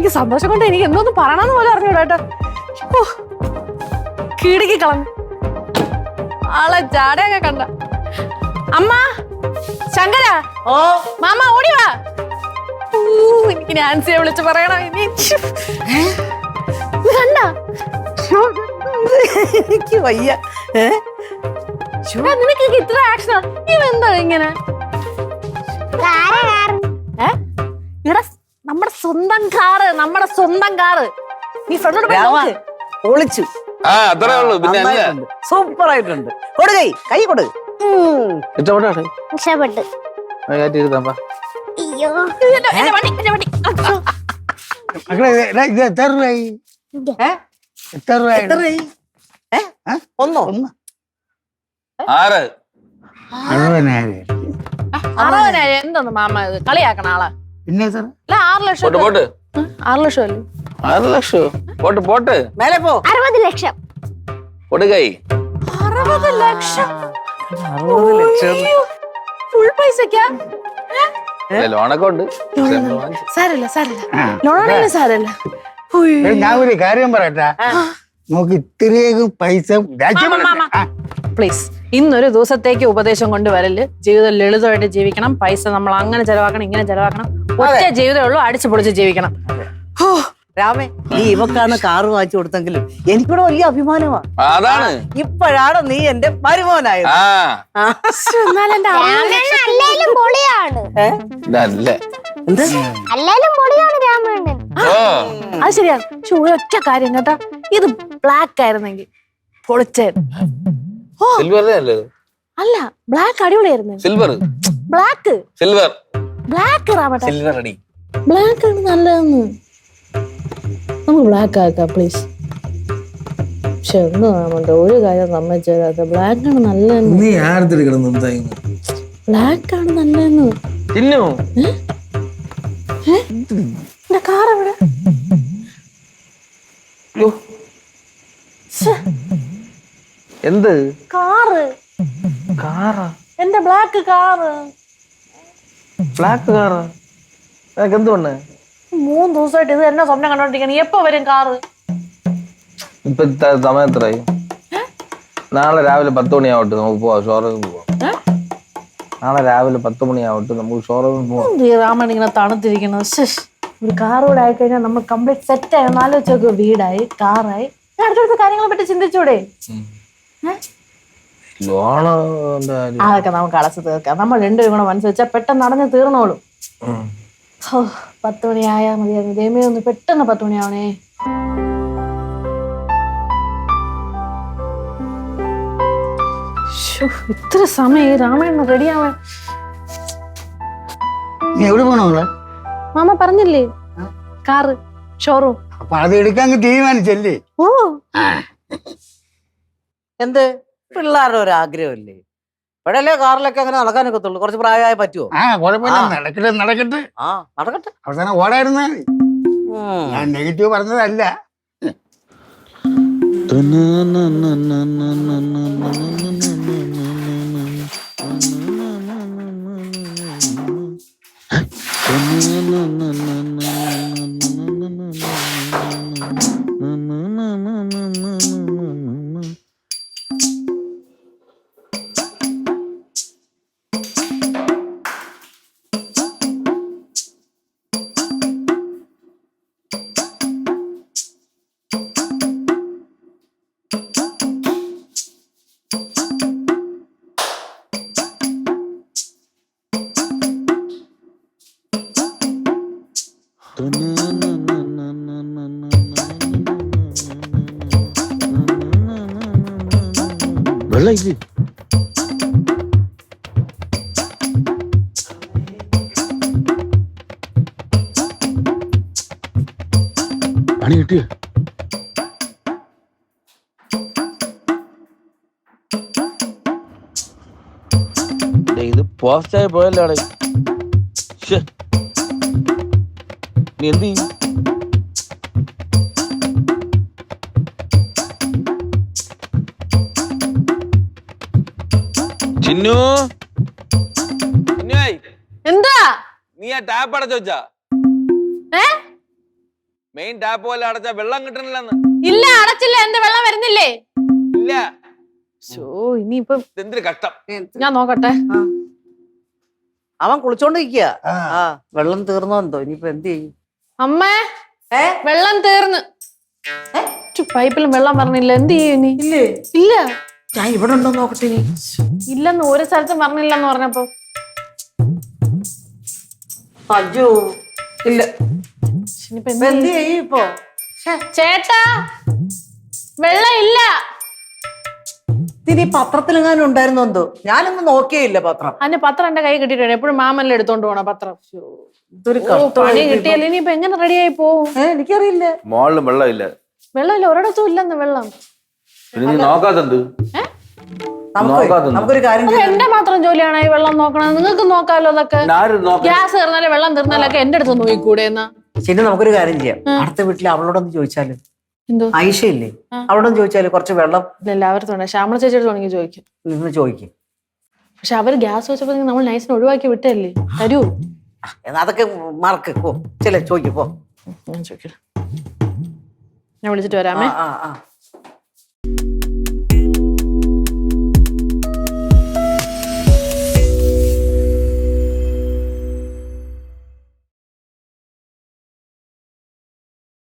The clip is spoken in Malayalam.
എനിക്ക് സന്തോഷം കൊണ്ട് എനിക്ക് എന്തോന്ന് പറയണമെന്ന് പോലെ അറിഞ്ഞൂടാ കേട്ടോ. കീടിക്ക് കളഞ്ഞു ആളെ ചാടയൊക്കെ കണ്ട. അമ്മ ശങ്കര, ഓ മാമ ഓടി വാ. എനിക്ക് നാൻസിയെ വിളിച്ച് പറയണം ഇനി. കണ്ട എനിക്ക് വയ്യ. നിനക്ക് ഇത്ര ആക്ഷനോ? നീ എന്താ ഇങ്ങനെ? ഇവിടെ നമ്മുടെ സ്വന്തം കാറ്, നമ്മുടെ സ്വന്തം കാറ്. നീ ഫ്രണ്ടോട് ഒളിച്ചു. അത്രേ ഉള്ളൂ. പിന്നെ സൂപ്പർ ആയിട്ടുണ്ട്. കൊടുകൈ കൈ കൊടു. ഇഷ്ടപ്പെട്ടു. ഒന്നോ? 60,000. എന്തോന്ന് മാമ ഇത് കളിയാക്കണ ആളെ? പിന്നെ സാർ അല്ല 6 ലക്ഷം. 6 ലക്ഷം അല്ലേ? 6 ലക്ഷം. പോട്ട് മേലെ പോ. 60 ലക്ഷം. കൊടുകൈ 60 ലക്ഷം. 60 ലക്ഷം ഫുൾ പൈസക്കാ? ലോണൊക്കെ ഉണ്ട്. സാരല്ല ലോണാണെങ്കിലും സാരല്ല. ഞാൻ ഒരു കാര്യം പറയട്ടെ, നമുക്ക് ഇത്രയും പൈസ പ്ലീസ് ഇന്നൊരു ദിവസത്തേക്ക് ഉപദേശം കൊണ്ടുവരല്. ജീവിതം ലളിതമായിട്ട് ജീവിക്കണം. പൈസ നമ്മൾ അങ്ങനെ ചെലവാക്കണം, ഇങ്ങനെ ചെലവാക്കണം. ഒറ്റ ജീവിതമേ ഉള്ളൂ, അടിച്ചു പൊളിച്ച് ജീവിക്കണം. രാമേ, നീ ഇവക്കാണ് കാറ് വാങ്ങിച്ചു കൊടുത്തെങ്കിലും എനിക്കൂടെ വലിയ അഭിമാനമാണ്. അതാണ് ഇപ്പോഴാണ് നീ എന്റെ മരുമോനായത്. അല്ലേലും പൊളിയാണ്. അല്ലേലും പൊളിയാണ് രാമണ്ണൻ. അത് ശരിയാണ്. പക്ഷെ ഒരൊറ്റ കാര്യം കേട്ടാ, ഇത് ബ്ലാക്ക് ആയിരുന്നെങ്കിൽ പൊളിച്ചായിരുന്നു. അല്ല, ബ്ലാക്ക് അടിപൊളിയായിരുന്നു. സിൽവർ ബ്ലാക്ക് സിൽവർ ബ്ലാക്ക് റാമട്ടെ. സിൽവർ അടി. ബ്ലാക്ക് ആണ് നല്ലതെന്ന്. നമുക്ക് ബ്ലാക്ക് ആക്കാം പ്ലീസ്. പക്ഷെ ഒന്നും ആവണ്ട, ഒരു കാര്യം സമ്മതിച്ചേരാത്ത. ബ്ലാക്ക് ആണ് നല്ലതെന്ന്. നീ ആരെടുക്കണം? ബ്ലാക്ക് ആണ് നല്ലതെന്ന്. കാർ എവിടെ? എന്ത് കാറ്? കാറാ? എന്റെ ബ്ലാക്ക് കാറ്. ബ്ലാക്ക് കാറാ? എന്ത് പണ്? 3 ദിവസമായിട്ട് ഇത് എന്നെ സ്വപ്നം കണ്ടോണ്ടിരിക്കണം. എപ്പോ വരും കാറ്? ഇപ്പൊ സമയം എത്രയായി? നാളെ രാവിലെ 10 മണിയാവട്ടെ, നമുക്ക് പോവാം. ഷോറൂമിൽ പോവാം. നാളെ രാവിലെ 10 മണിയാവട്ടെ, നമുക്ക് ഷോറൂമിൽ പോവാം. രാമൻ ഇങ്ങനെ തണുത്തിരിക്കണത്. ഒരു കാറൂടെ ആയിക്കഴിഞ്ഞാൽ നമ്മൾ കംപ്ലീറ്റ് സെറ്റ് ആയി. ആലോചിച്ചോക്ക്, വീടായി, കാറായി. അടുത്തടുത്ത കാര്യങ്ങളെ പറ്റി ചിന്തിച്ചൂടെ? ലോണ് അതൊക്കെ നമുക്ക് അടച്ചു തീർക്കാം. നമ്മൾ രണ്ടുപേരും കൂടെ മനസ്സ് വെച്ചാൽ പെട്ടെന്ന് നടന്ന് തീർന്നോളും. 10 മണിയായാ മതിയായിരുന്നു. ദൈവമേ, ഒന്ന് പെട്ടെന്ന് 10 മണിയാവണേ. ഇത്ര സമയം രാമായണ റെഡിയാവാൻ. നീ എവിടെ പോണോ? മാമ പറഞ്ഞില്ലേ, കാറ് ഷോറൂം. അപ്പൊ അത് എടുക്കാൻ തീരുമാനിച്ചല്ലേ? ഓ, എന്ത് പിള്ളേരുടെ ഒരു ആഗ്രഹമല്ലേ? ഇവിടെയല്ലേ കാറിലൊക്കെ അങ്ങനെ നടക്കാനൊക്കത്തുള്ളൂ. കുറച്ച് പ്രായമായി പറ്റുമോ? കുഴപ്പമില്ല, നടക്കട്ടെ. നടക്കട്ടെ. അവസാനം ഓടായിരുന്നാ മതി. ഞാൻ നെഗറ്റീവ് പറഞ്ഞതല്ല. വെള്ളം ഇല്ലേ? പണി കിട്ടിയ? ഇത് പോസ്റ്റായി പോയല്ലാണ്. നീ എന്ത് ചെയ്യും? ചിന്നു, എന്താ നീ ആ ടാപ്പ് അടച്ചു വെച്ചാ? മെയിൻ ടാപ്പ് പോലെ അടച്ചാ വെള്ളം കിട്ടണില്ലെന്ന്. ഇല്ല അടച്ചില്ല, എന്റെ വെള്ളം വരുന്നില്ലേ? ഇല്ല. ഷോ ഇനിയിപ്പം എന്തൊരു കഷ്ടം. ഞാൻ നോക്കട്ടെ. അവൻ കുളിച്ചോണ്ടിരിക്കുക. ആ. ആ വെള്ളം തീർന്നോ എന്തോ, ഇനിയിപ്പോ എന്ത് ചെയ്യും? അമ്മേ വെള്ളം തീർന്ന്. പൈപ്പിലും വെള്ളം പറഞ്ഞില്ല, എന്ത് ചെയ്യും ഇനി? ഇല്ലേ? ഇല്ല ഞാൻ ഇവിടെ ഉണ്ടോ നോക്കട്ടെ ഇനി. ഇല്ലെന്ന് ഒരു സ്ഥലത്തും പറഞ്ഞില്ലെന്ന് പറഞ്ഞപ്പോ. അയ്യോ ഇല്ല. ഇനിയിപ്പോ ഇപ്പൊ എന്ത് ചെയ്യും ഇപ്പൊ? ചേട്ടാ വെള്ളം ഇല്ല. ഇതിന് ഈ പത്രത്തിലെങ്ങാനും ഉണ്ടായിരുന്നോ എന്തോ, ഞാനൊന്നും നോക്കിയില്ല പത്രം. അതിന്റെ പത്രം എന്റെ കൈ കിട്ടിയിട്ടുണ്ട്, എപ്പോഴും മാമല്ല എടുത്തോണ്ട് പോണ പത്രം. ഇതൊരു ഓ, പണി കിട്ടിയാൽ ഇനിയിപ്പോ എങ്ങനെ റെഡിയായി പോവും? എനിക്കറിയില്ല. മോളിലും വെള്ളമില്ല. വെള്ളമില്ല, ഒരിടത്തും ഇല്ലെന്ന് വെള്ളം. പിന്നെ നീ നോക്കാത്തത്? നമുക്കൊരു കാര്യം അത് ചെയ്യാം. എന്റെ മാത്രം ജോലിയാണ് ഈ വെള്ളം നോക്കണത്. നിങ്ങൾക്ക് നോക്കാലോ അതൊക്കെ. ഗ്യാസ് തീർന്നാലും വെള്ളം തീർന്നാലൊക്കെ എന്റെ അടുത്ത് നോക്കിക്കൂടെ എന്നാ? ശരി, നമുക്കൊരു കാര്യം ചെയ്യാം. അടുത്ത വീട്ടിൽ അവളോടൊന്ന് ചോദിച്ചാല്, എന്തോ ഐഷ ഇല്ലേ, അവളോടൊന്ന് ചോദിച്ചാല് കുറച്ച് വെള്ളം എല്ലാവരും തന്നെ ശ്യാമള ചേച്ചിയുടെ തുടങ്ങി ചോദിക്കും. നിന്ന് ചോദിക്കും. പക്ഷെ അവര് ഗ്യാസ് വെച്ചപ്പോ നമ്മൾ നൈസിന് ഒഴിവാക്കി വിട്ടല്ലേ, തരൂ. എന്നാ അതൊക്കെ മറക്ക്. പോ ചില ചോദിക്കും. പോ. ഞാൻ ചോദിക്കാം, ഞാൻ വിളിച്ചിട്ട് വരാമേ. ആ